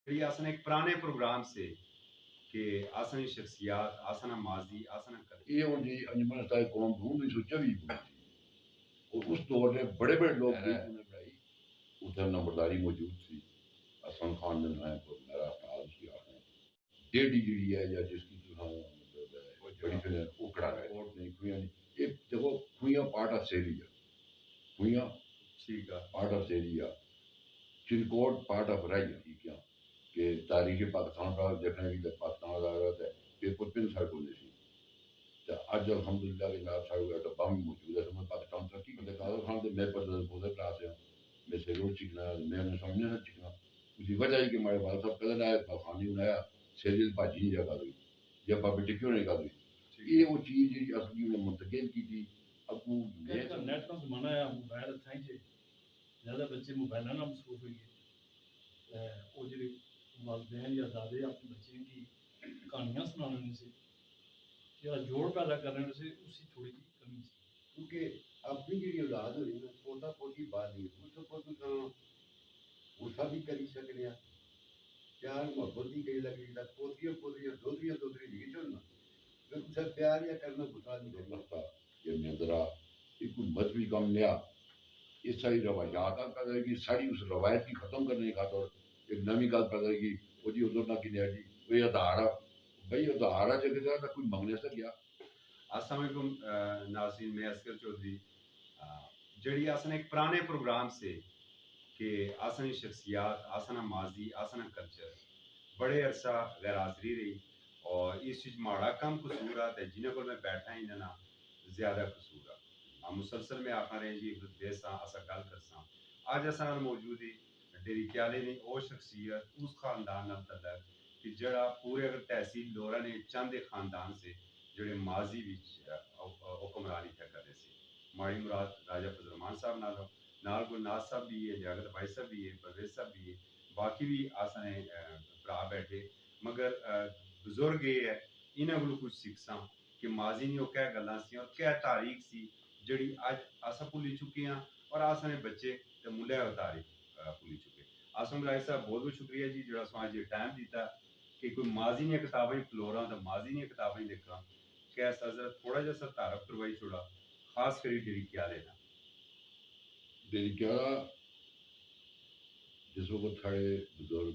یہ اصلا ایک پرانے پروگرام سے کہ آسانی شخصیات آسنا ماضی آسنا کل یہ ہوں جی انجمن صاحب قوم 1924 بنی تھی اور اس دور میں بڑے بڑے لوگ بھی انہوں نے بنائی. ادھر نمبرداری موجود تھی. حسن خان نے نام پر میرا خیال کی آخر ڈیڈی جڑی ہے یا جس کی بڑی پھر اکڑا ہے کوٹ نہیں کھویاں نہیں. یہ دیکھو کھویاں پارٹ آف سیریا, کھویاں ٹھیک ہے پارٹ آف سیریا, چنکوٹ پارٹ آف رائی ٹھیک ہے کہ تاریخ پاکستان کا دیکھنے کی پاکستان کا ضرورت ہے پیپر پن سڑ کو نہیں سی اج الحمدللہ کے جناب ساڑھے ہوئے تو بم موجود ہے میں پاکستان ترقی کرتے قادر خان میرے پر بہت کلاس ہے میں سے روڈ چکنا میں نے سمجھنے سے چکنا اسی وجہ ہے کہ ہمارے والد صاحب کدھر آئے خانی بنایا سیریل بھاجی نہیں جگہ گئی یا بابی ٹکیوں نہیں کر گئی. یہ وہ چیز جی اصلی میں منتقل کی تھی. اب وہ نیٹ کا زمانہ ہے موبائل اتھائی سے زیادہ بچے موبائل نہ مصروف ہوئے وہ جو والدین یا دادے اپنے بچے کی کہانیاں سنانے سے یا جوڑ پیدا کرنے سے اسی تھوڑی سی کمی سی کیونکہ اپنی جی اولاد ہوئی نا پوتا پوتی بات نہیں اس کو تو غصہ بھی کری سکنے پیار محبت بھی کئی لگی پوتیاں پوتیاں دوتریاں دوتری لگی چلنا پھر اسے پیار یا کرنا غصہ نہیں کر لگتا. یہ میندرا یہ کوئی مذہبی کام لیا یہ ساری روایات پیدا کی ساری اس روایت کی ختم کرنے کی خاطر ایک نئی گل پیدا کی وہ جی ادھر نہ کنیا جی وہ ادھار بھائی ادھار جگہ نہ کوئی منگنے سے گیا. السلام علیکم ناظرین, میں اصغر چودھری. جڑی اصلا ایک پرانے پروگرام سے کہ آسانی شخصیات آسنا ماضی آسنا کلچر بڑے عرصہ غیر حاضری رہی اور اس چیز ماڑا کم قصورات ہے جنہیں کو میں بیٹھا ہی نہ زیادہ قصور ہے. ہم مسلسل میں آخا رہے جی دیساں اسا گل کرساں آج اساں موجود ہی ڈیری کیالے نے او شخصیت اس خاندان نال تعلق کہ جڑا پورے اگر تحصیل لورا نے چند خاندان سے جڑے ماضی وچ حکمرانی کیا کرے سے. ماڑی مراد راجہ فضل الرحمان صاحب نال گلناز صاحب بھی ہے, لیاقت بھائی صاحب بھی ہے, پرویز صاحب بھی ہے, باقی بھی آسانے بھرا بیٹھے مگر بزرگ یہ ہے انہاں کو کچھ سکھساں کہ ماضی نہیں وہ کیا گلاں سی اور کیا تاریخ سی جڑی اج اساں بھلی چکے ہیں اور آسانے بچے تے ملے تاریخ بھلی چکے. آسم رائے صاحب بہت بہت شکریہ جی جڑا سو اج ٹائم دیتا کہ کوئی ماضی نے کتابیں فلوراں تے ماضی نے کتابیں دیکھاں کہ حضرت تھوڑا جا سا تعارف کروائی چھوڑا خاص کری ڈیری کیا لینا. ڈیری کیا جس وقت کھڑے بزرگ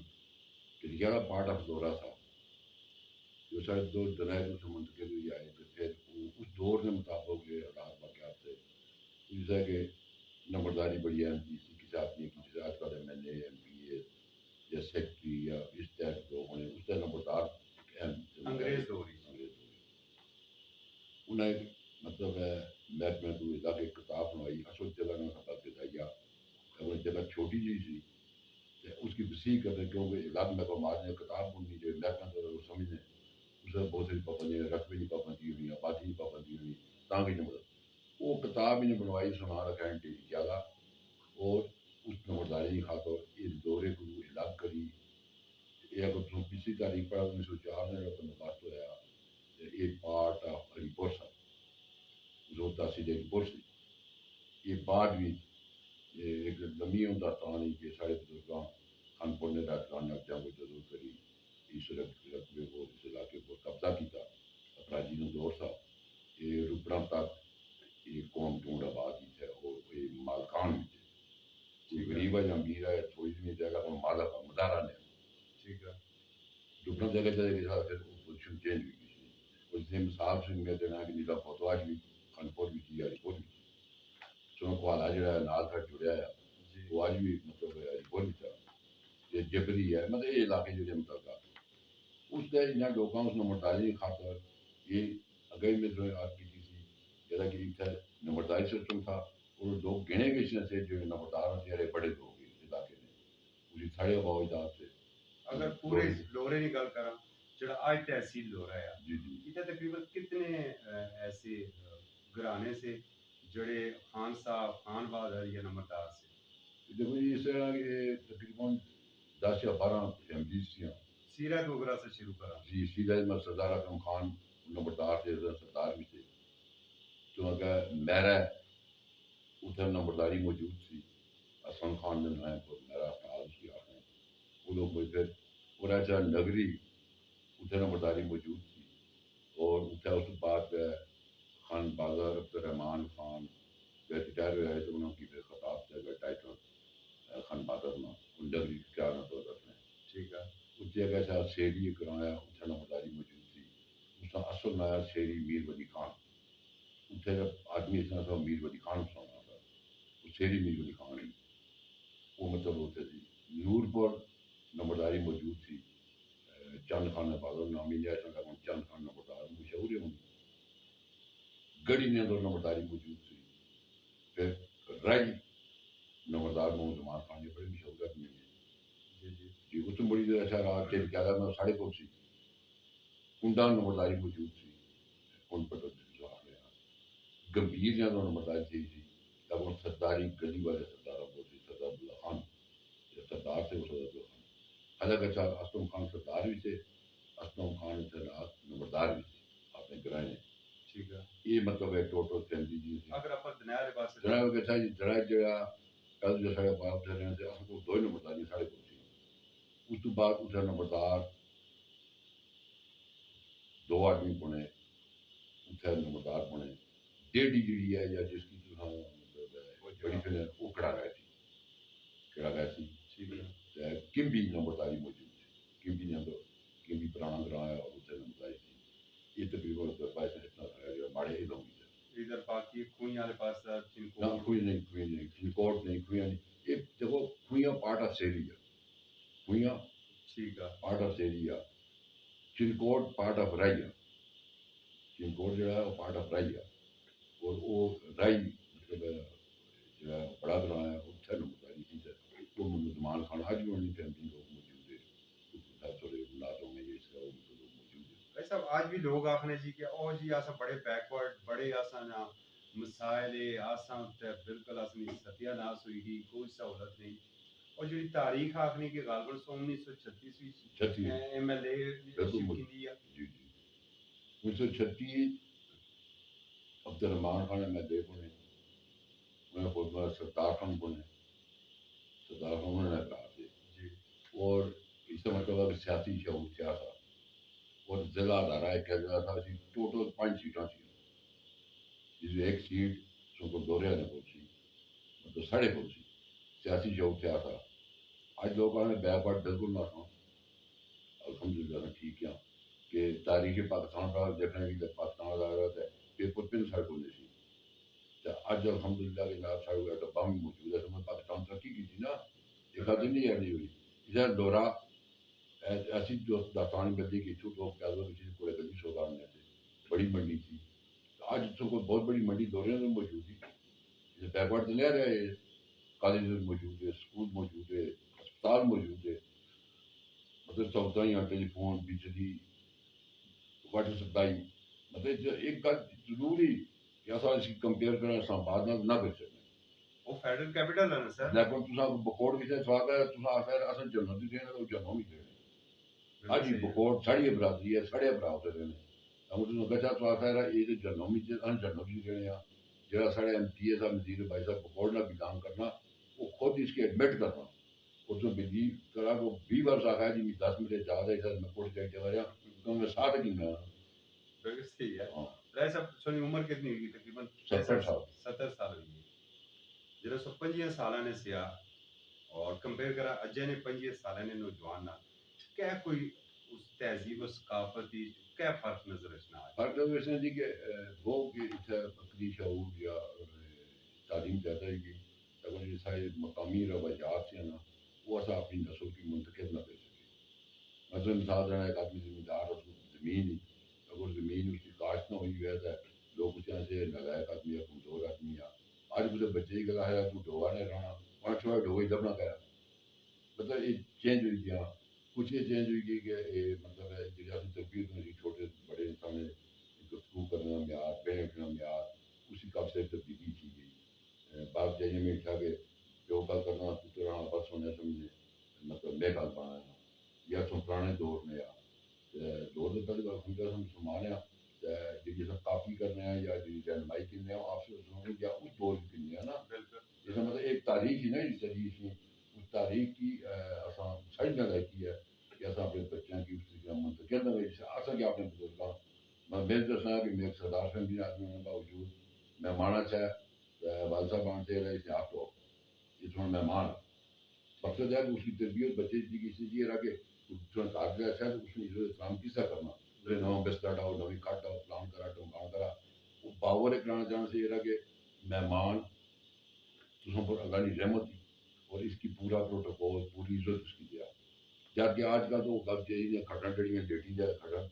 ڈیری کیا پارٹ آف دورہ تھا جو شاید دو دلائل سے منتقل ہوئی آئے تو پھر اس دور کے مطابق یہ حالات واقعات سے جیسا کہ نمبرداری بڑی اہم چیز تھی کسی آدمی کی جیسے آج کل M L A M P A یا سیکٹری یا اس طرح کے لوگ ہونے اس طرح نمبردار انگریز دوری انہیں مطلب ہے محکمہ کو علاقے کتاب بنوائی اصل جگہ میں خطاب کے دیا اگر جگہ چھوٹی جی سی اس کی وسیع کرتے کیونکہ علاقے میں آج نے کتاب بننی جو محکمہ کو سمجھنے اس میں بہت ساری پابندیاں رقبے کی پابندی ہوئی آبادی کی پابندی ہوئی تاں کی نمبر وہ کتاب انہیں بنوائی سنا رکھا ہے زیادہ اور اس نمبرداری کی خاطر اس دورے کو الگ کری. یہ اگر تم پچھلی تاریخ پر 1904 میں بندوبست ہوا یہ پارٹ آف ہری پور جو تحصیل ہری پور سی یہ بعد بھی ایک لمبی داستان ہے کہ سارے بزرگاں خانپور نے راجکان جنگ ضرور کری اس رقبے کو اس علاقے کو قبضہ کیا اپراجی نے دور تھا یہ روپڑا تک یہ قوم ٹونڈ آباد ہی ہے اور یہ مالکان بھی غریب ہے امیر ہے تھوڑی سی جگہ پر مالا کا مدارہ نے ٹھیک ہے روپڑا جگہ جگہ کے ساتھ پھر پوزیشن چینج ہوئی گئی اس نے مثال سے میں دینا کہ نیلا فوتواج بھی خانپور بھی تھی ہری پور بھی تھی چونکہ والا جڑا ہے نال تھا جڑیا ہے وہ آج بھی مطلب ہری پور بھی تھا یہ جبری ہے مطلب یہ علاقے جو مطلب اس کے یہاں لوگوں اس نمبرداری خاطر یہ اگئی میں جو آپ کی سی جیسا کہ نمبرداری سسٹم تھا اور لوگ گنے کے سے جو نمبردار ہوتے بڑے لوگ اس علاقے میں اسی سڑے باوجات سے اگر پورے لورے کی گل کراں جڑا آج تحصیل لورا ہے جی جی ادھر تقریباً کتنے ایسے گھرانے سے جڑے خان صاحب خان بہادر یا نمبردار سے دیکھو جی اس طرح کہ تقریباً 10 یا 12 فیملیز تھیں سیرت وغیرہ سے شروع کرا جی سیرت میں سردار اکرم خان نمبردار تھے سردار بھی تھے چونکہ میرا ادھر نمبرداری موجود تھی حسن خان نے نام پر میرا خیال کی آخر وہ لوگ پھر ایسا نگری اتنے نمبرداری موجود تھی اور اتنے اس بعد خان بازار عبد الرحمان خان ریٹائر ہوئے ہیں تو انہوں کی خطاب سے ٹائٹل خان بازار میں نگری کیا نہ تو رکھنا ٹھیک ہے اس جگہ سے شیری کرایا اتنے نمبرداری موجود تھی اس کا اصل نایا شیری میر ولی خان اتنے جب آدمی اتنا تھا میر ولی خان سونا تھا وہ شیری میر ولی خان ہی وہ مطلب ہوتے تھی نور پر نمبرداری موجود تھی چند خان بازار نامی جیسا لگا چند خان نمبردار مشہور ہوں گڑی نے دو نمبرداری موجود تھی پھر رائی نمبردار محمد زمان خان یہ بڑے مشہور آدمی ہیں جی جی جی اس میں بڑی دیر ایسا رہا کہ کیا تھا میں ساڑھے پہنچی کنڈا نمبرداری موجود تھی کن پر گمبھیر نے دو نمبرداری تھی تب وہ سرداری گلی والے سردار بولتے سردار اللہ خان سردار سے وہ سردار اللہ خان حالانکہ چار اسلم خان سردار بھی تھے اسلم خان نمبردار بھی تھے آپ نے گرائے ٹھیک ہے یہ مطلب ہے ٹوٹل فیملی جی اگر آپ دنیا کے پاس جناب کہ جی جڑا جڑا کل جو سارے باپ دے رہے تھے اصل کو دو نمبرداری ساڑھے پہنچی اس تو بعد اتنا نمبردار دو آدمی بنے اتنے نمبردار بنے ڈیڈی جڑی ہے یا جس کی بڑی پھر وہ کڑا گئے تھی کڑا گئے تھی ٹھیک ہے کمبی نمبرداری موجود تھی کمبی نے اندر کمبی پرانا کرایا اور اتنے نمبرداری تھی یہ تقریباً پیسے اتنا تھا ماڑے ہی لوگ ادھر باقی کوئی والے پاس نہ چنکوٹ کوئی نہیں چنکوٹ نہیں کھوئیاں نہیں یہ دیکھو کھوئیاں پارٹ آف سیری ہے کھوئیاں ٹھیک ہے پارٹ آف سیری ہے چنکوٹ پارٹ آف رائی ہے چنکوٹ جو ہے وہ پارٹ آف رائی ہے اور وہ رائی مطلب جو ہے بڑا بنایا ہے اتنے نمبرداری تھی وہ محمد زمان خان آج بھی انہیں فیملی لوگ موجود ہے تھوڑے ناتوں میں اس کا وہ لوگ موجود ہے بھائی صاحب آج بھی لوگ آخنے جی کہ او جی آسا بڑے بیکورڈ بڑے آسا نا مسائل آسا بالکل آسانی ستیہ ناس ہوئی گی کوئی سہولت نہیں اور جو تاریخ آخنے کی غالباً 1936 ایم ایل اے جی جی 1936 عبد الرحمان خان میں دے بنے انہیں خود میں سردار خان بنے سردار خان انہوں نے کہا تھے جی اور اس کا مطلب سیاسی شعور کیا تھا اور ضلع ادارہ کیا گیا تھا اسی ٹوٹل 5 سیٹاں تھیں جس میں ایک سیٹ سن کو دوریا نے پہنچی مطلب ساڑھے پہنچی سیاسی شعور کیا تھا آج لوگوں نے بیکورڈ بالکل نہ تھا الحمدللہ ٹھیک ہے کہ تاریخ پاکستان کا دیکھنے کی جب پاکستان آ رہا تھا پیپر پن سڑ کو نہیں سی اج الحمدللہ کے نام سڑ گیا ڈبا بھی موجود ہے میں پاکستان ترقی کی تھی نا ایک آدمی نہیں آنی ہوئی ادھر دورہ ایسی جو داستان گلی کی چھوٹ لوگ کیا کسی پورے گلی سوگان میں تھے بڑی منڈی تھی آج سب کو بہت بڑی منڈی دورے میں موجود تھی بیکورڈ تو نہیں رہے کالج موجود ہے اسکول موجود ہے ہسپتال موجود ہے مطلب سہولتیں ٹیلی فون بجلی واٹر سپلائی مطلب ایک گل ضروری کہ اصل اس کی کمپیئر کریں اسلام آباد نہ کر سکیں وہ فیڈرل کیپٹل ہے نا سر لیکن تصا بکوڑ کسی سوال ہے تصا آخر اصل جنوں بھی دینا تو جنوں بھی دینا ہاں جی بکوڑ ساڑی برادری ہے ساڑے برا ہوتے رہنے ہم تم گچا تو آخر ہے یہ جنوں بھی جنوں بھی دینے جہاں سارے ایم پی اے صاحب نظیر بھائی صاحب بکوڑ نہ بلانگ کرنا وہ خود اس کے ایڈمٹ کرنا اور جو بلی کرا کو 20 برس آخا ہے جی 10 منٹ یاد ہے ادھر میں کوڑ جائے جا رہا تو میں ساتھ کی میں بالکل صحیح ہے رائے صاحب سونی عمر کتنی ہوگی تقریباً 70 سال 70 سال ہوئی ہے جڑا 55 سالہ نے سیا اور کمپیئر کرا اجے نے 55 سالہ نے نوجوان نہ کیا کوئی اس تہذیب و ثقافت کی کیا فرق نظر رچنا ہے فرق نظر رچنا جی کہ وہ کہ اتنا فکری شعور یا تعلیم زیادہ ہے کہ اگر یہ سارے مقامی روایات ہیں نا وہ ایسا اپنی نسل کی منتقل نہ کر سکے مثلا مثال دینا ایک آدمی زمیندار اس کو زمین ہی اگر زمین اس کی کاشت نہ ہوئی ہے تو لوگ اس یہاں سے نلائق آدمی یا کمزور آدمی یا آج مجھے بچے ہی کہا ہے تو ڈوگا نہیں رہنا وہاں چھوڑا ڈوگا ہی دبنا کہا مطلب یہ چینج ہوئی گیا کچھ یہ چینج ہوئی گئی کہ مطلب ہے جیسے تربیت میں چھوٹے بڑے انسان گفتگو کرنا معیار بیٹھنا معیار اسی کب سے تبدیلی کی گئی باپ جائیے میں اٹھا کے جو گل کرنا تو رہنا بس ہونے سمجھے مطلب میں گل بنانا یا تو پرانے دور میں دور سے پہلے الحمدللہ ہم مسلمان ہیں جی سب کافی کرنے ہیں یا جی رہنمائی کرنے ہیں آپ سے یا اس دور کی کرنے ہیں نا جیسے مطلب ایک تاریخ ہی نا اس تاریخ میں اس تاریخ کی سمجھنا لائقی ہے کہ اصل اپنے میں دسنا کہ میں ایک سردار فیملی آدمی ہونے کے باوجود مہمان اچھا ہے والد صاحب آنتے رہے اسے آپ کو یہ تھوڑا مہمان مقصد ہے کہ اس کی تربیت بچے کی کسی چیز رہا کہ تھوڑا قابل اچھا ہے تو اس میں عزت احترام کس طرح کرنا نو بستر آؤ نوی کٹ آؤ فلان کرا ٹمکان کرا وہ باور کرانا چاہنا سے یہ رہا کہ مہمان تم پر اللہ کی رحمت تھی اور اس کی پورا پروٹوکول پوری عزت اس کی دیا جبکہ آج کل تو گل چاہیے کھٹن ڈڑیاں ڈیٹی جائے کھٹن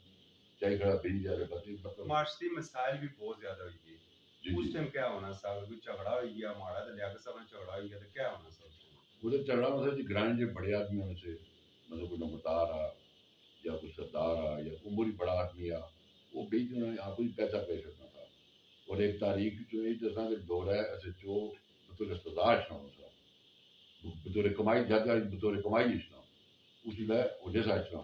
چاہے کھڑا بھیج جائے بس معاشرتی مسائل بھی بہت زیادہ ہوئی گئے جی اس جی ٹائم کیا ہونا صاحب کوئی جھگڑا ہوئی گیا ماڑا تو لیاقت صاحب نے جھگڑا ہوئی گیا تو کیا ہونا صاحب وہ تو جھگڑا ہوتا جی گرائنڈ جو بڑے آدمی ہونے سے مطلب کوئی نمبردار آ یا کوئی سردار آ یا عمر ہی بڑا آدمی آ وہ بیچ انہوں نے آپ کو پیسہ پے سکنا تھا اور ایک تاریخ جو یہ دساں کہ دور ہے ایسے جو بطور سردار اسلام تھا بطور کمائی جاتا ہے بطور کمائی اسلام اسی لئے وجہ سے اسلام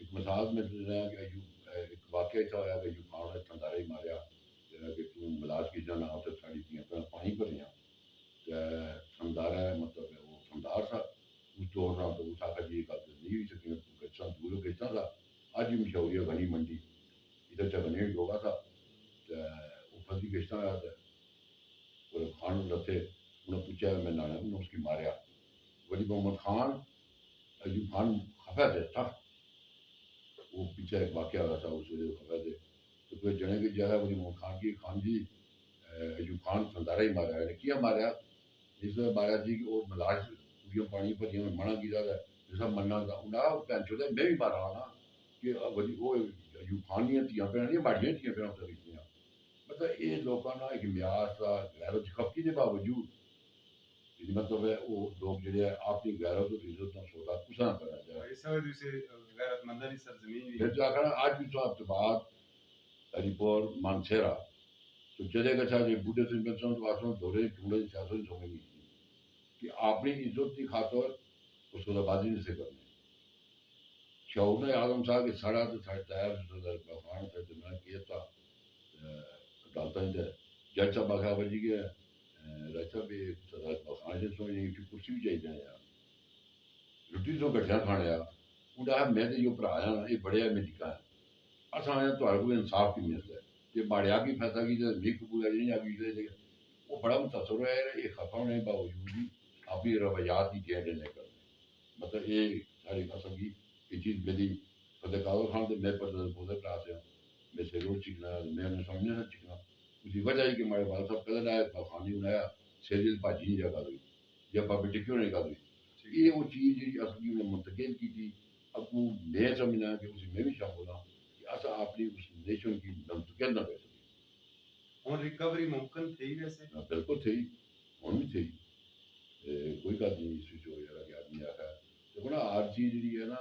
ایک مثال میں دیا کہ ایک واقعہ ایسا ہوا کہ ایوب خان نے تھندارا ہی ماریا کہ تم ملاج کی جانا آپ سے ساڑی تھی پانی پر رہا تھندارا ہے مطلب وہ تھندار تھا اس توڑ رہا تو اس آخر جی نہیں ہوئی سکتی گچا دور گچا تھا آج بھی مشہور ہے غنی منڈی ادھر سے غنی لوگا تھا وہ فضی گشتہ آیا تھا اور خان رکھے انہوں نے پوچھا میں نانا انہوں نے اس کی ماریا ولی محمد خان ایوب خان خفا تھے تھا وہ پیچھے ایک واقعہ ہوا تھا اس وجہ سے خفا تھے تو پھر جنے کی جگہ ولی محمد خان کی خان جی ایوب خان تھندارا ہی مارا ہے کیا ماریا اس طرح مارا جی کہ وہ ملاج پوریاں پانی پر میں منع کیا تھا جیسا مننا تھا انہیں پہن چھوڑا میں بھی مارا ہوں نا کہ ولی وہ ایوب خان نہیں تھیاں پہ نہیں ماڑیاں تھیاں پہ اتر گئی مطلب یہ لوگوں کا ایک میاس کا غیرت خفتی کے باوجود مطلب ہے وہ لوگ جڑے اپنی غیرت اور عزت کا سودا کچھ نہ کرنا چاہے اس وجہ سے غیرت مندہ کی سرزمین بھی پھر جو آخر آج بھی تو آپ کے بعد علی پور مانسیرا تو چلے گا چاہے بوڑھے سے انسان تو آسان دورے ڈھونڈے سیاست سمجھ نہیں کہ اپنی عزت کی خاطر اس کو بازی نہیں سے کرنے شعور نے آدم صاحب کے سڑا تو ساڑھے تیار بخان تھا جو میں کیا تھا ڈالتا ہی تھا جج صاحب آخر بجی کے راج صاحب بھی بخان سے سوچ نہیں کہ کرسی بھی چاہیے یار روٹی تو گٹھیاں کھانے آ انہیں میں تو یہ پڑھایا نا یہ بڑے میں دکھا ہے اصل آیا تو کو انصاف کی محنت ہے یہ ماڑے آ کی فیصلہ کی جائے نہیں قبول ہے نہیں آگے وہ بڑا متاثر ہے یہ خفا ہونے کے باوجود بھی اپنی روایات کی کیئر نہیں کرتے مطلب یہ ساری قسم کی یہ چیز میری فتح قادر خان سے میں پر بہت کلاس ہے میں سے روز سیکھنا میں انہیں سمجھنے سے سیکھنا اسی وجہ ہے کہ ہمارے والد صاحب پہلے آیا خانی بنایا سیریل بھاجی نہیں جگہ ہوئی یا بابی ٹکی نہیں کر ہوئی یہ وہ چیز جی اصلی انہیں منتقل کی تھی اب وہ میں سمجھنا کہ اسی میں بھی شامل ہوں کہ ایسا اپنی اس نیشن کی منتقل نہ کر سکے اور ریکوری ممکن تھی ویسے بالکل تھی ہوں بھی تھی کوئی بات نہیں اس جو کہ آدمی آتا ہے دیکھو نا ہر چیز جی ہے نا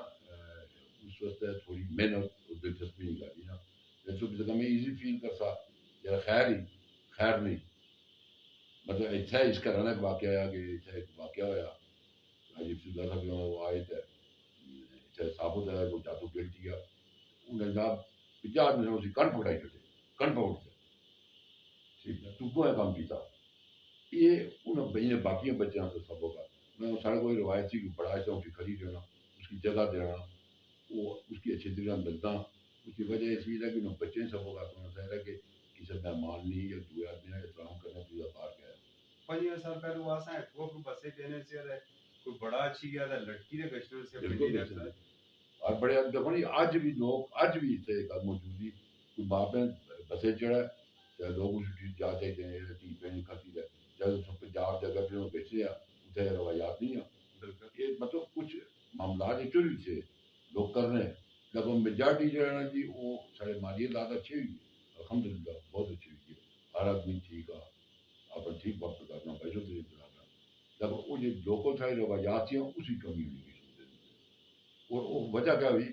اس وقت تھوڑی محنت اور دلچسپی نہیں کرتی نا جیسے میں ایزی فیل کر سا یا خیر ہی خیر نہیں مطلب اتنا اس کا رہنا ایک واقعہ آیا کہ اتنا ایک واقعہ ہوا عجیب سی اللہ صاحب وہ آئے تھے ثابت ہے وہ جادو پیٹ دیا انہیں جناب پچا آدمی نے اسی کن پکڑائی چھوٹے کن پکڑ سے ٹھیک ہے تو کو ہے کام کیتا یہ انہیں باقی بچوں سے سب ہوگا میں سارے کوئی روایت سی بڑا ایسا اس کی خرید دینا اس کی جگہ دینا وہ اس کی اچھی طرح ملتا اس کی وجہ اس لیے ہے کہ انہوں بچے سب ہوگا تو انہیں ظاہر ہے کہ کسی مہمان نہیں یا دوے آدمی احترام کرنے کی بار کیا ہے پنجی سال پہلے وہ آسان ہے وہ بسے دینے سے کوئی بڑا اچھی گیا تھا لڑکی کے گشتوں سے بالکل اور بڑے دیکھو نہیں آج بھی لوگ آج بھی اسے موجودی کوئی ماں بہن بسے چڑھا چاہے لوگ اس جاتے ہیں ٹی پہ کھاتی ہے جب پنجاب جگہ پہ بیچے اتنے روایات نہیں ہیں یہ مطلب کچھ معاملات ایکچولی سے لوگ کر رہے ہیں جب میجارٹی جو ہے نا جی وہ سارے مالی لات اچھی ہوئی الحمد للہ بہت اچھی ہوئی ہے ہر آدمی ٹھیک ہے آپ ٹھیک وقت کرنا پیسوں سے کرنا جب وہ جو لوکل ساری روایات تھیں اسی کمی ہوئی اور وہ وجہ کیا ہوئی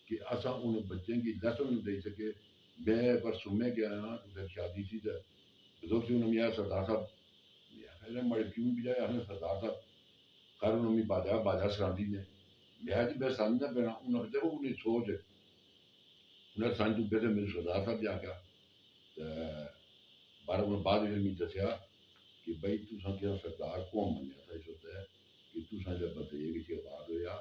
کہ اصا ان بچے کی لیسن دے سکے میں پر سننے کے آیا تو پھر شادی تھی تو بزرگ سے انہوں نے سردار صاحب بڑے کیوں بھی جائے ہمیں سردار صاحب خیر انہوں نے بادہ سراندی نے میں جی میں سمجھنا پینا انہوں نے دیکھو انہیں سوچ ہے انہیں سمجھ پہ میرے سردار صاحب جا گیا بارہ انہوں بعد میں دسیا کہ بھائی تساں کیا سردار کون منیا تھا اس ہوتا ہے کہ تساں جب بتائیے کہ آباد ہوا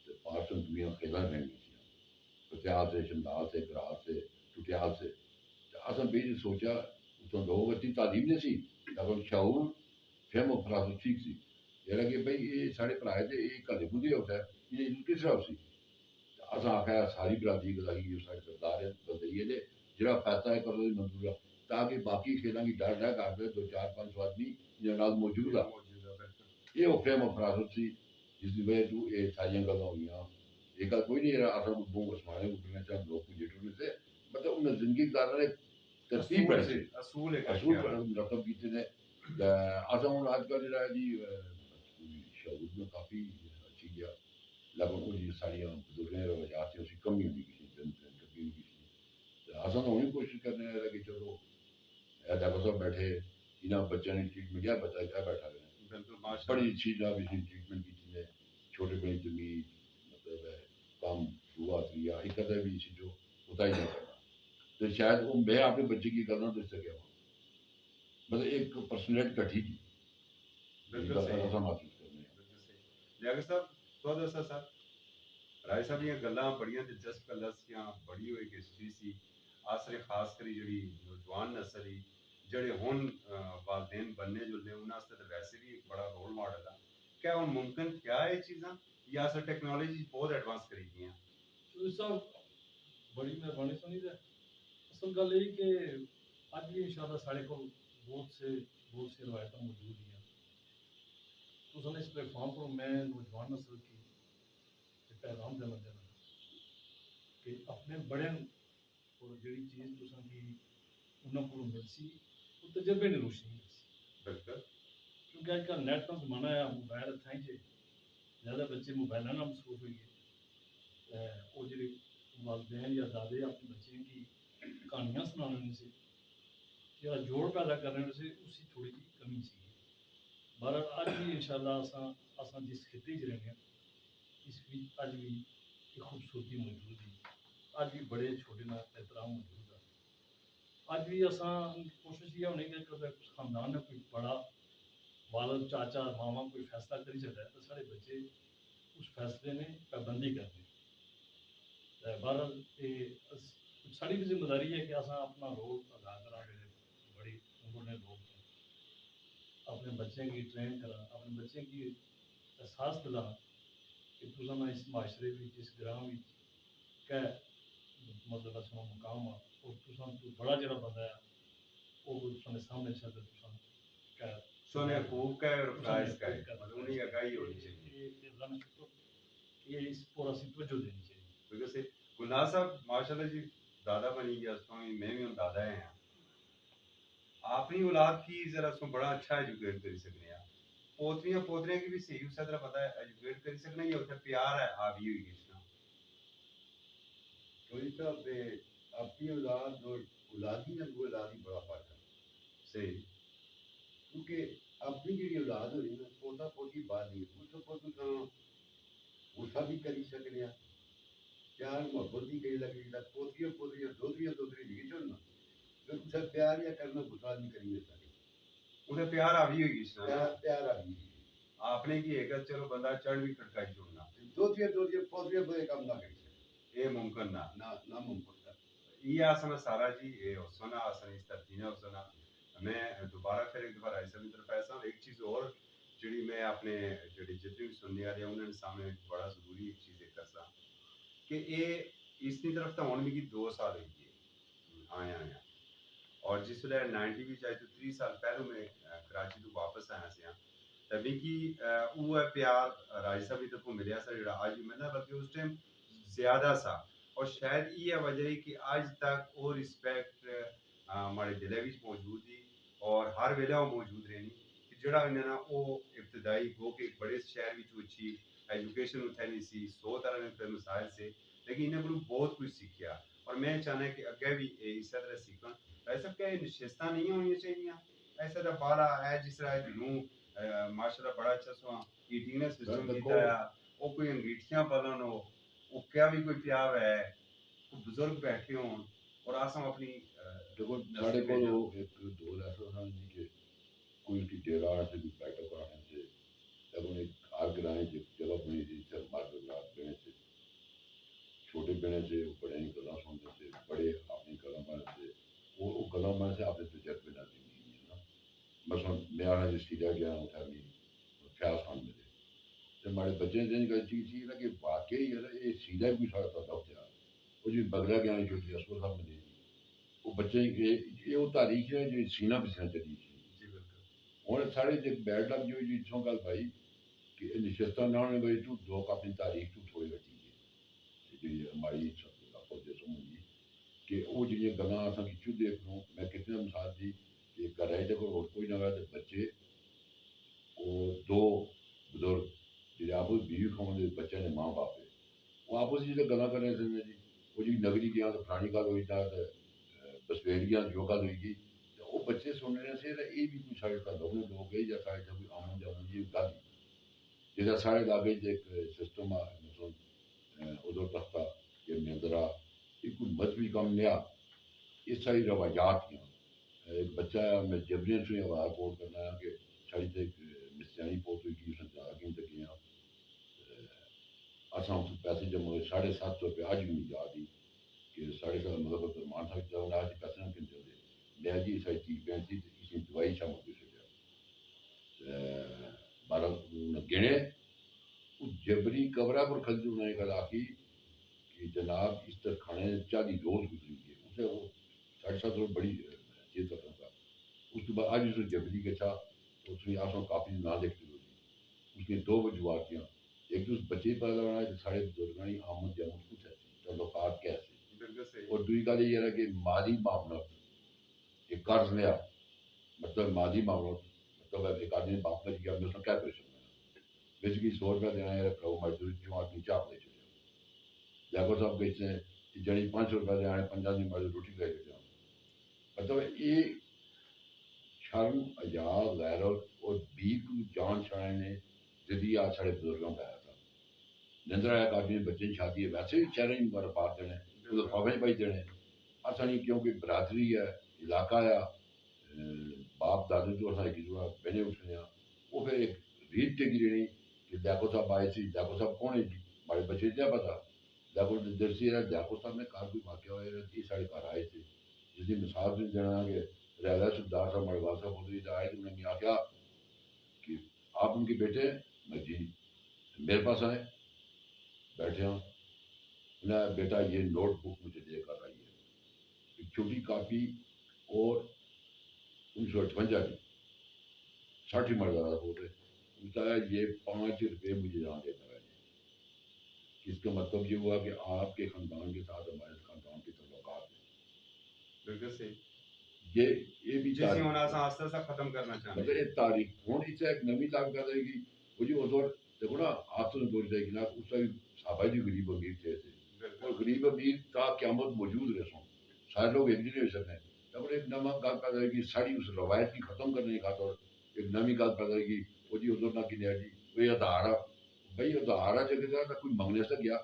تو پارسن دنیا کھیلا رہنی تھیں پتیال سے شملال سے گراس سے ٹوٹیال سے اصل بھی سوچا تو لوگ اتنی تعلیم نہیں سی لیکن شعور فہم و فراست ٹھیک سی یہ کہ بھائی یہ سارے پڑھائے تھے یہ کدے بدے ہوتا ہے یہ کس طرح سی اصل آخیا ساری برادری گزاری جو سارے سردار ہے بدلئیے دے جڑا فیصلہ ہے کرو منظور ہے تاکہ باقی کھیلوں کی ڈر رہ کر دو 4-5 آدمی جناب موجود ہے یہ وہ فہم و فراست سی جس کی وجہ سے یہ ساری گلیں ہوئی یہ گل کوئی نہیں رہا اصل بو آسمانے اٹھنے چاہے لوگ جٹنے سے مطلب انہیں زندگی گزارنے ترتیب بڑھ سے اصول اصول رقم کیتے نے اصل ہوں اج کل جڑا جی شعور میں کافی اچھی گیا لیکن وہ جی ساری بزرگیں روایات سے اسی کمی ہوئی کسی دن کبھی نہیں کسی اصل ہونی کوشش کرنے لگا کہ چلو ڈاکٹر صاحب بیٹھے انہیں بچوں نے ٹریٹمنٹ کیا بچہ کیا بیٹھا رہے بڑی اچھی جاب اسی ٹریٹمنٹ کی نے چھوٹے بڑی زمین مطلب کام ہوا کیا ایک ادھر بھی اسی جو ہوتا ہی نہیں کرنا تو شاید وہ میں اپنے بچے کی گل نہ دس سکیا ہوں مطلب ایک پرسنالٹی کٹھی کی ایسا محسوس کرنے ڈاکٹر صاحب تو دسا سر رائے صاحب یہ گلاں بڑیاں دلچسپ گلاں سیاں بڑی ہوئی ہسٹری سی آسرے خاص کری جڑی نوجوان نسل ہی جڑے ہن والدین بننے جلنے انہاں واسطے تو ویسے بھی ایک بڑا رول ماڈل ہے کیا ہن ممکن کیا یہ چیزاں یا اصل ٹیکنالوجی بہت ایڈوانس کری گئی ہیں تو صاحب بڑی مہربانی سنی دے اصل گل یہ کہ اج بھی انشاءاللہ سارے کو بہت سے روایتیں موجود ہیں تو اس پلیٹ فارم پر میں نوجوان نسل کی پیغام دینا چاہتا کہ اپنے بڑے اور جڑی چیز تساں کی انہاں کو مل سی وہ تجربے نے روشنی مل سی بالکل کیونکہ اج کل نیٹ کا زمانہ ہے موبائل ہتھاں چ زیادہ بچے موبائل نہ مصروف ہوئی گئے وہ جڑے والدین یا دادے اپنے بچے کی کہانیاں سنانے سے یا جوڑ پیدا کرنے سے اسی تھوڑی جی کمی سی بہرحال اج بھی انشاءاللہ اساں جس خطے چ رہنے اس بھی اج بھی ایک خوبصورتی موجود ہے اج بھی بڑے چھوٹے نہ احترام موجود ہے اج بھی اساں کوشش یہ ہونی کہ خاندان نے کوئی بڑا والد چاچا ماما کوئی فیصلہ کری سکتا ہے تو سارے بچے اس فیصلے نے پابندی کرنے بہرحال ساری بھی ذمہ داری ہے کہ اساں اپنا رول ادا کرا بڑی عمر نے لوگ اپنے بچے کی ٹرین کرا اپنے بچے کی احساس دلا کہ تساں اس معاشرے بھی اس گراں بھی کہ مطلب اچھا مقام اور تساں تو بڑا جڑا بندہ ہے وہ تساں سامنے چل تساں کہ سونے خوب کا اور فرائض کا ہے مطلب انہیں اگائی ہونی چاہیے یہ اس پورا سی توجہ دینی چاہیے بالکل سے گلناز صاحب ماشاءاللہ جی دادا بنی گیا اس میں بھی ہوں دادا ہیں اپنی اولاد کی ذرا اس کو بڑا اچھا ایجوکیٹ کر سکنے ہیں پوتریاں پوتریاں کی بھی صحیح اس طرح پتہ ہے ایجوکیٹ کر سکنا یہ ہوتا پیار ہے آبی ہوئی گشنا کوئی صاحب اپنی اولاد اور اولادی اور اولادی بڑا فرق ہے صحیح کیونکہ اپنی جی اولاد ہوئی نا پوتا پوتی بات نہیں پوتا پوتا غصہ بھی کری سکنے ہیں پیار محبت بھی کئی لگ رہی ہے پوتریاں پوتریاں دوتری لگی چلنا پھر اسے پیار یا کرنا غصہ نہیں کری سکے انہیں پیار آبی ہوئی گشنا پیار آ گئی آپ نے کی ہے چلو بندہ چڑھ بھی کھڑکائی چھوڑنا دوتریاں پوتریاں بڑے کام نہ کری سکے یہ ممکن نہ ممکن یہ آسنا سارا جی یہ حسنا آسنا اس ترتیب حسنا میں دوبارہ پھر ایک دفعہ رائے صاحب کی طرف ایسا ایک چیز اور جڑی میں اپنے جڑی جتنے بھی سننے والے انہوں نے سامنے بڑا ضروری ایک چیز ایک کرسا کہ یہ اس کی طرف تو ہوں بھی 2 سال ہوئی ہے آیا اور جس ویلے 90 بھی چاہے تو 3 سال پہلو میں کراچی تو واپس آیا سیا تبھی کی وہ پیار رائے صاحب کی طرف ملیا سا جڑا آج بھی ملنا بلکہ اس ٹائم زیادہ سا اور شاید یہ وجہ ہے کہ آج تک وہ رسپیکٹ ہمارے دلے بھی موجود ہی اور ہر ویلے وہ موجود رہنی کہ جڑا انہیں نا وہ ابتدائی گو کہ بڑے شہر بھی اچھی ایجوکیشن اتنے نہیں سی 100 طرح کے مسائل سے لیکن انہیں کو بہت کچھ سیکھیا اور میں چاہنا کہ اگے بھی اس طرح سیکھن ایسا کہ نشستہ نہیں ہونی چاہیے ایسا طرح بالا ہے جس طرح جنوں ماشاءاللہ بڑا اچھا سو ایٹنگ نے سسٹم کیتا ہے وہ کوئی انگیٹھیاں بلن ہو وہ کیا بھی کوئی پیار ہے بزرگ بیٹھے ہوں اور آسم اپنی دیکھو ساڑھے کو ایک دور ایسا تھا جی کہ کوئی کی ڈیرا سے بھی بیٹھک کرانے سے لیکن ایک ہر گرائیں جگہ بنی تھی سر مارک رات بنے سے چھوٹے بنے سے بڑے ہی گلا سنتے تھے بڑے اپنی قلم بنے سے وہ گلا میں سے اپنے تجربے نہ دی نا مثلاً میں آنا جس کی گیا ہوں تھا فیاض خان میں تو ہمارے بچے دن کا چیز تھی نا کہ واقعی یہ سیدھا بھی سارا تھا دب تھا وہ جو بگلا گیا جو تھی اسکول صاحب میں وہ بچے کے یہ وہ تاریخ ہے جو سینہ پسینہ چلی تھی جی بالکل اور سارے جو بیڈ لگ جو چیزوں کا بھائی کہ نشستہ نہ ہونے بھائی تو دو اپنی تاریخ تو تھوڑی بچی ہے جو ہماری سمجھی کہ وہ جی گلا اصل کچھ دیکھ لوں میں کتنے مثال دی کہ کر رہے جب اور کوئی نہ ہوا تو بچے وہ دو بزرگ جی آپس بیوی کھاؤں بچے نے ماں باپ ہے وہ آپس جی گلا کر رہے تھے جی وہ جی نگری گیا تو پرانی گل ہوئی تھا بسویڑ گیا جو گل ہوئی گی وہ بچے سن رہے سے یہ بھی کوئی سارے کا لوگ لوگ گئے یا سارے کوئی آمن جامن جی گل جیسا سارے لاگے ایک سسٹم آ مطلب ادھر تختہ یا مندرا یہ کوئی مذہبی کام نیا یہ ساری روایات ہیں ایک بچہ میں جبریاں سے آواز کوٹ کرنا ہے کہ ساری تے مسیانی پوت ہوئی کی اس نے جا کے تک گیا اصل پیسے جمع ہوئے 750 اج بھی نہیں یاد ہی کہ 750 مطلب درمان تھا چاہوں آج پیسے نہ کن چلے میں جی ساری چیز پہنچی اس کی دوائی شامل ہو سکیا 12 گنے جبری قبرہ پر کھلتی انہوں نے کہا کہ جناب اس طرح کھانے 40 روز گزری گئے اسے وہ 750 بڑی چیز کرتا تھا اس کے بعد آج اس نے جبری کے تھا تو اس نے آسوں کافی نہ دیکھتی ہوگی اس نے 2 وجوہات کیا ایک تو اس بچے پر لگانا ہے سارے بزرگانی آمد جامد کچھ ہے تعلقات کیسے بالکل صحیح اور دوسری گل یہ ہے کہ مالی معاملات ایک قرض لیا مطلب مالی معاملات مطلب ایک آدمی باپ کا جی میں اس نے کیا کر سکتا بیسیکلی 100 روپیہ دینا ہے کرو مزدوری جو آدمی چاپ لے چلے جاگو صاحب کہتے ہیں کہ جڑی 500 روپیہ دینا ہے 50 دن بعد روٹی لے کے جاؤں مطلب یہ شرم حیا غیرت اور بھی کو جان چھڑانے جدی آ سارے بزرگوں کا آیا تھا نندرا ایک آدمی بچے کی شادی ہے ویسے بھی چہرے ہی مارا پار دینے وہ خوابیں پائی دینے اصا نہیں کیونکہ برادری ہے علاقہ ہے باپ دادے تو اصل ایک دوسرا بہنے اٹھنے ہیں وہ پھر ایک ریت ٹکی رہنی کہ دیکھو صاحب آئے سی دیکھو صاحب کون ہے جی ہمارے بچے کیا پتا دیکھو درسی ہے دیکھو صاحب نے کار کوئی واقعہ ہوئے یہ سارے گھر آئے تھے جس کی مثال سے دینا کہ ریاض سردار صاحب ہمارے والد صاحب ہوتے آئے تو انہوں نے کیا کہ آپ ان کے بیٹے میں جی میرے پاس آئے بیٹھے ہوں انہیں بیٹا یہ نوٹ بک مجھے دے کر آئی ہے ایک چھوٹی کاپی اور 1958 کی 60 مردہ فوٹے بتایا یہ 5 روپے مجھے یہاں دے کر آئے اس کا مطلب یہ ہوا کہ آپ کے خاندان کے ساتھ ہمارے خاندان کے تعلقات ہیں بالکل صحیح یہ بھی جیسے ہونا آستہ آستہ ختم کرنا چاہتے مطلب یہ تاریخ ہوں اس سے ایک نئی تاریخ کر رہے گی وہ جی اس وقت دیکھو نا آپ تو دور جائے گی نا اس کا بھی صحابہ جی غریب امیر تھے اور غریب امیر کا قیامت موجود رہے سوں سارے لوگ ایک نہیں ہو سکتے تب ایک نئی گل پیدا ہوئے گی ساری اس روایت کی ختم کرنے کی خاطر ایک نئی گل پیدا ہوئے گی وہ جی ادھر نہ کنیا جی وہ ادھار بھائی ادھار جگہ نہ کوئی منگنے سے گیا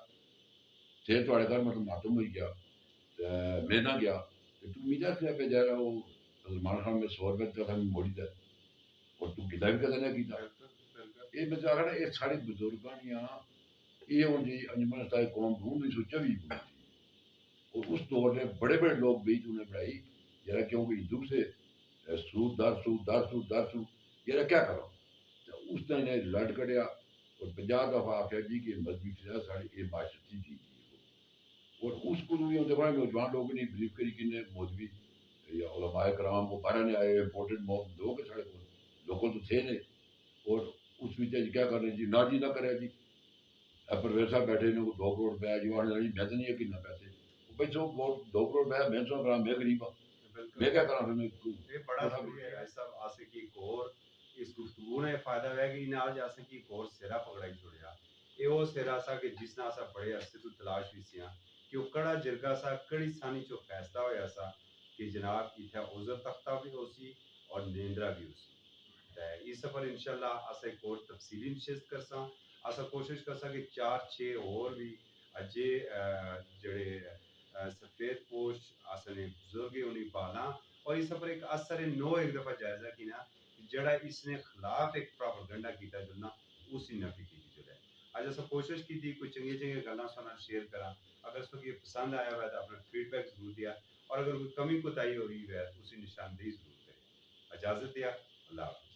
پھر تھوڑے گھر مطلب ماتم ہوئی گیا میں نہ گیا تو میرا کیا پہ جا رہا وہ سلمان خان میں 100 روپے کا تھا موڑی تھا اور تو گلا بھی کہتے نہیں کیتا یہ میں چاہ رہا یہ سارے بزرگاں یہ ہوں جی انجمن صاحب قوم ڈھونڈ نہیں سوچا بھی اور اس دور میں بڑے بڑے لوگ بھی انہیں پڑھائی ذرا کیونکہ ہندو سے سود در سود در سود در سود ذرا کیا کرو اس نے انہیں لڑ کٹیا اور 50 دفعہ آخیا جی کہ مذہبی ساڑی یہ معاشرتی چیز اور اس کو بھی ہوتے بڑے نوجوان لوگ نہیں بلیو کری کہ مولوی یا علماء کرام وہ باہر نہیں آئے امپورٹنٹ لوگ سارے لوگوں تو تھے نہیں اور اس میں کیا کر رہے جی نہ جی نہ کرے جی پرویز صاحب بیٹھے نے 2 کروڑ روپیہ جو آنے لگی میں تو نہیں یقین پیسے بھائی 2 کروڑ روپیہ میں سو کرا میں غریب ہوں میں کیا کرا پھر یہ بڑا شکریہ ہے صاحب آسے کی ایک اور اس گفتگو نے فائدہ ہے کہ انہیں آج آسے کی ایک اور سیرا پکڑائی چھوڑیا یہ وہ سیرا سا کہ جس نے آسا بڑے عرصے تو تلاش بھی سیاں کہ وہ کڑا جرگا سا کڑی سانی چو فیصلہ ہویا سا کہ جناب کی تھا عذر تختہ بھی ہو سی اور نیندرہ بھی ہو سی اس سفر انشاءاللہ آسا ایک اور تفصیلی نشست کرساں آسا کوشش کرساں کہ 4-6 اور بھی اجے جڑے سفید پوش آسنے بزرگی انہیں بالا اور اس پر ایک اثر نو ایک دفعہ جائزہ کی نا جڑا اس نے خلاف ایک پراپگنڈا کیتا جو نا اسی نفی کی جو ہے اج اساں کوشش کی تھی کوئی چنگی چنگی گلاں سنا شیئر کرا. اگر اس کو یہ پسند آیا ہوا ہے تو اپنا فیڈ بیک ضرور دیا, اور اگر کوئی کمی کوتاہی ہو رہی ہے تو اسی نشاندہی ضرور کریں. اجازت دیا, اللہ حافظ.